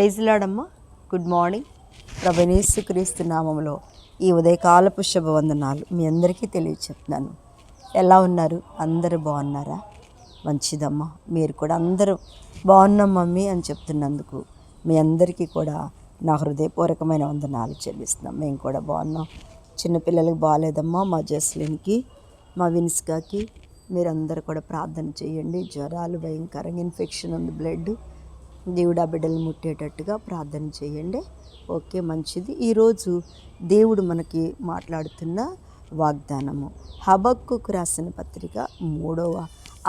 Praise lord. Good morning. ప్రభువైన యేసుక్రీస్తు నామములో ఈ ఉదయకాలపు శుభవందనాలు మీ అందరికీ తెలియచెప్తున్నాను. ఎలా ఉన్నారు? అందరూ బాగున్నారా? మంచిదమ్మా. మీరు కూడా అందరూ బాగున్నాం మమ్మీ అని చెప్తున్నందుకు మీ అందరికీ కూడా నా హృదయపూర్వకమైన వందనాలు చెల్లిస్తున్నాం. మేము కూడా బాగున్నాం. చిన్నపిల్లలకు బాగాలేదమ్మా, మా జస్లిన్కి, మా విన్స్కాకి. మీరందరూ కూడా ప్రార్థన చేయండి. జ్వరాలు, భయంకరంగా ఇన్ఫెక్షన్ ఉంది, బ్లడ్. దేవుడు ఆ బిడ్డలు ముట్టేటట్టుగా ప్రార్థన చేయండి. ఓకే, మంచిది. ఈరోజు దేవుడు మనకి మాట్లాడుతున్న వాగ్దానము హబక్కూకు రాసిన పత్రిక 3వ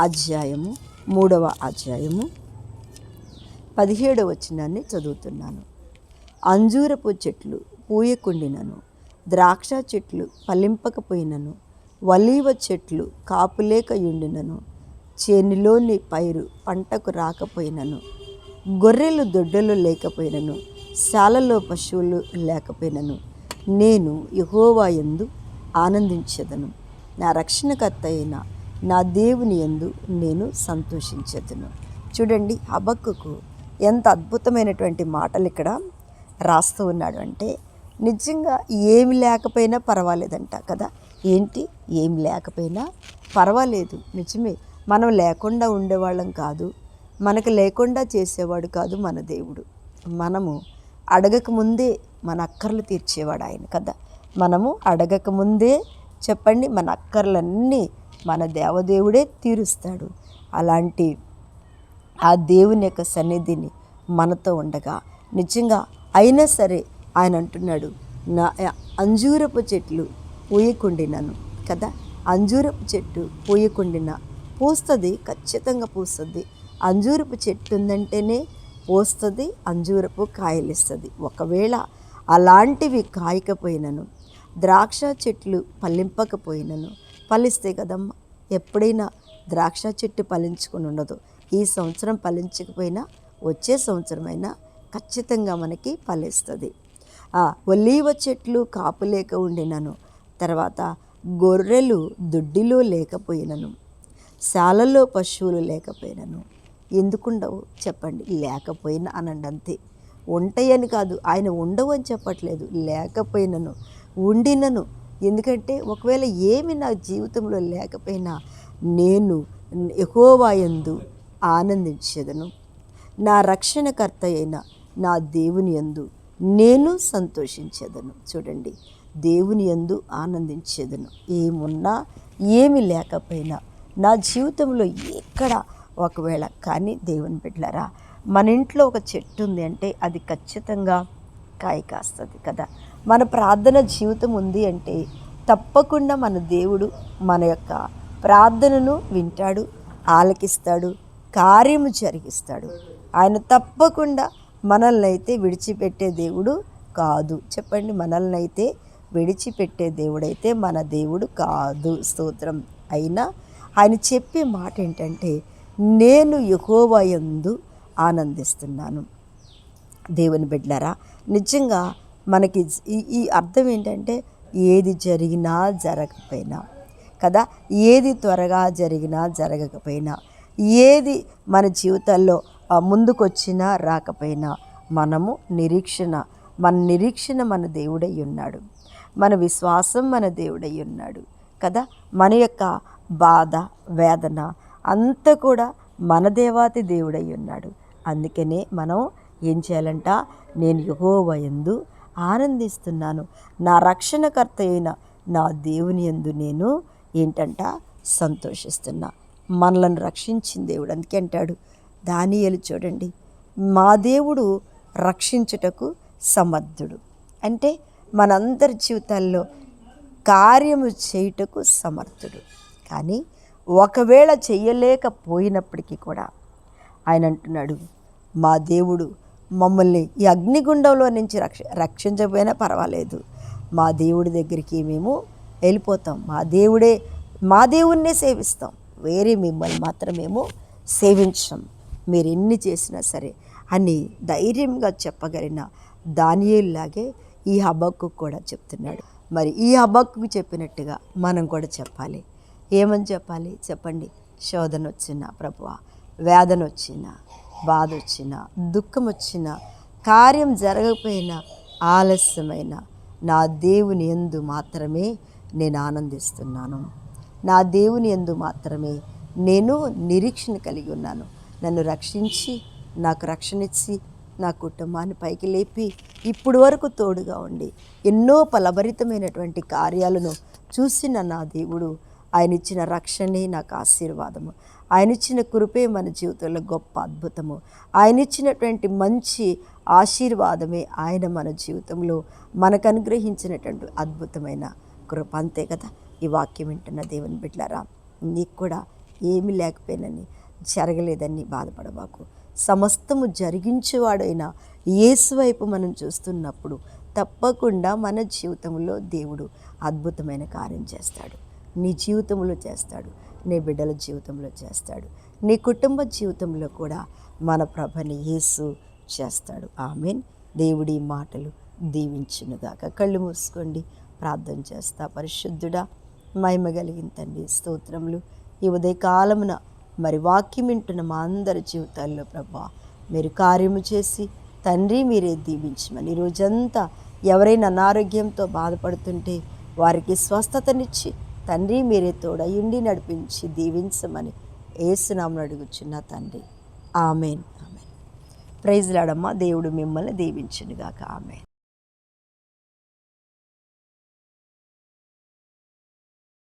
అధ్యాయము 17వ వచనాన్ని చదువుతున్నాను. అంజూరపు చెట్లు పూయకుండినను, ద్రాక్ష చెట్లు ఫలింపకపోయినను, ఒలీవ చెట్లు కాపులేకయుండినను, చేనిలోని పైరు పంటకు రాకపోయినను, గొర్రెలు దొడ్డలు లేకపోయినను, శాలలో పశువులు లేకపోయినను, నేను యెహోవా యందు ఆనందించెదను. నా రక్షణకర్త అయిన నా దేవుని యందు నేను సంతోషించెదను. చూడండి, హబక్కూకు ఎంత అద్భుతమైనటువంటి మాటలు ఇక్కడ రాస్తూ ఉన్నాడు అంటే, నిజంగా ఏమి లేకపోయినా పర్వాలేదంట కదా. ఏంటి? ఏమి లేకపోయినా పర్వాలేదు, నిజమే. మనం లేకుండా ఉండేవాళ్ళం కాదు, మనకు లేకుండా చేసేవాడు కాదు మన దేవుడు. మనము అడగకముందే మన అక్కర్లు తీర్చేవాడు ఆయన కదా. మనము అడగకముందే చెప్పండి, మన అక్కర్లన్నీ మన దేవదేవుడే తీరుస్తాడు. అలాంటి ఆ దేవుని యొక్క సన్నిధిని మనతో ఉండగా నిజంగా అయినా సరే ఆయన అంటున్నాడు, నా అంజూరపు చెట్లు పూయకుండినను కదా. అంజూరపు చెట్టు పూయకుండిన పూస్తుంది, ఖచ్చితంగా పూస్తుంది. అంజూరపు చెట్టు ఉందంటేనే పోస్తుంది, అంజూరపు కాయలు ఇస్తుంది. ఒకవేళ అలాంటివి కాయకపోయినను, ద్రాక్ష చెట్లు ఫలింపకపోయినను, ఫలిస్తే కదమ్మా. ఎప్పుడైనా ద్రాక్ష చెట్టు ఫలించుకొని ఉండదు. ఈ సంవత్సరం ఫలించకపోయినా వచ్చే సంవత్సరమైనా ఖచ్చితంగా మనకి ఫలిస్తుంది. ఒలీవ చెట్లు కాపులేక ఉండినను, తర్వాత గొర్రెలు దొడ్డిలో లేకపోయినను, శాలలో పశువులు లేకపోయినను. ఎందుకుండవు చెప్పండి? లేకపోయినా అనండి అంతే. ఉంటాయని కాదు, ఆయన ఉండవు అని చెప్పట్లేదు. లేకపోయినను, ఉండినను. ఎందుకంటే ఒకవేళ ఏమి నా జీవితంలో లేకపోయినా నేను యెహోవా యందు ఆనందించెదను. నా రక్షణకర్త అయిన నా దేవుని యందు నేను సంతోషించెదను. చూడండి, దేవుని యందు ఆనందించెదను. ఏమున్నా ఏమి లేకపోయినా నా జీవితంలో ఎక్కడ ఒకవేళ కానీ దేవుని బిడ్డలారా, మన ఇంట్లో ఒక చెట్టు ఉంది అంటే అది ఖచ్చితంగా కాయ కాస్తుంది కదా. మన ప్రార్థన జీవితం ఉంది అంటే తప్పకుండా మన దేవుడు మన యొక్క ప్రార్థనను వింటాడు, ఆలకిస్తాడు, కార్యము జరిగిస్తాడు. ఆయన తప్పకుండా మనల్ని అయితే విడిచిపెట్టే దేవుడు కాదు. చెప్పండి, మనల్ని అయితే విడిచిపెట్టే దేవుడైతే మన దేవుడు కాదు. స్తోత్రం. అయినా ఆయన చెప్పే మాట ఏంటంటే, నేను యెహోవా యందు ఆనందిస్తున్నాను. దేవుని బిడ్డలారా, నిజంగా మనకి ఈ అర్థం ఏంటంటే, ఏది జరిగినా జరగకపోయినా కదా, ఏది త్వరగా జరిగినా జరగకపోయినా, ఏది మన జీవితాల్లో ముందుకొచ్చినా రాకపోయినా, మన నిరీక్షణ మన దేవుడై ఉన్నాడు. మన విశ్వాసం మన దేవుడై ఉన్నాడు కదా. మన యొక్క బాధ, వేదన అంతా కూడా మన దేవాతి దేవుడై ఉన్నాడు. అందుకనే మనం ఏం చేయాలంట? నేను యెహోవా యందు ఆనందిస్తున్నాను. నా రక్షణకర్త అయిన నా దేవుని యందు నేను ఏంటంట? సంతోషిస్తున్నా. మనలను రక్షించిన దేవుడు. అందుకే అంటాడు దానియేలు, చూడండి, మా దేవుడు రక్షించుటకు సమర్థుడు. అంటే మనందరి జీవితాల్లో కార్యము చేయుటకు సమర్థుడు. కానీ ఒకవేళ చెయ్యలేకపోయినప్పటికీ కూడా ఆయన అంటున్నాడు, మా దేవుడు మమ్మల్ని ఈ అగ్నిగుండంలో నుంచి రక్షించకపోయినా పర్వాలేదు, మా దేవుడి దగ్గరికి మేము వెళ్ళిపోతాం, మా దేవుణ్ణే సేవిస్తాం, వేరే మిమ్మల్ని మాత్రం మేము సేవించం, మీరు ఎన్ని చేసినా సరే అని ధైర్యంగా చెప్పగలిగిన దానియేలులాగే ఈ హబక్కూకు కూడా చెప్తున్నాడు. మరి ఈ హబక్కూకు చెప్పినట్టుగా మనం కూడా చెప్పాలి. ఏమని చెప్పాలి చెప్పండి? శోధన వచ్చినా ప్రభువా, వేదన వచ్చినా, బాధ వచ్చినా, దుఃఖం వచ్చినా, కార్యం జరగకపోయినా ఆలస్యమైన నా దేవుని యందు మాత్రమే నేను ఆనందిస్తున్నాను. నా దేవుని యందు మాత్రమే నేను నిరీక్షణ కలిగి ఉన్నాను. నన్ను రక్షించి నాకు రక్షణ ఇచ్చి నా కుటుంబాన్ని పైకి లేపి ఇప్పుడు వరకు తోడుగా ఉండి ఎన్నో ఫలభరితమైనటువంటి కార్యాలను చూసిన నా దేవుడు, ఆయన ఇచ్చిన రక్షణే నాకు ఆశీర్వాదము, ఆయన ఇచ్చిన కృపే మన జీవితంలో గొప్ప అద్భుతము, ఆయన ఇచ్చినటువంటి మంచి ఆశీర్వాదమే ఆయన మన జీవితంలో మనకు అనుగ్రహించినటువంటి అద్భుతమైన కృప. అంతే కదా. ఈ వాక్యం వింటున్న దేవుని బిడ్డలారా, నీకు కూడా ఏమీ లేకపోయినని, జరగలేదని బాధపడబాకు. సమస్తము జరిగించేవాడైన యేసు వైపు మనం చూస్తున్నప్పుడు తప్పకుండా మన జీవితంలో దేవుడు అద్భుతమైన కార్యం చేస్తాడు. నీ జీవితంలో చేస్తాడు, నీ బిడ్డల జీవితంలో చేస్తాడు, నీ కుటుంబ జీవితంలో కూడా మన ప్రభుని యేసు చేస్తాడు. ఆమేన్. దేవుడి మాటలు దీవించునుగాక. కళ్ళు మూసుకోండి, ప్రార్థన చేస్తా. పరిశుద్ధుడా, మహిమ కలిగిన తండ్రి, స్తోత్రములు. ఈ ఉదయకాలమున మరి వాక్యం వింటున్న మా అందరి జీవితాల్లో ప్రభా మీరు కార్యము చేసి తండ్రి మీరే దీవించమని, ఈరోజంతా ఎవరైనా అనారోగ్యంతో బాధపడుతుంటే వారికి స్వస్థతనిచ్చి తండ్రి మీరే తోడయుండి నడిపించి దీవించమని యేసు నామమున అడుగుచున్నా తండ్రి. ఆమేన్. ఆమేన్. ప్రైజ్ లార్డ్ అమ్మా. దేవుడు మిమ్మల్ని దీవించునుగాక. ఆమేన్.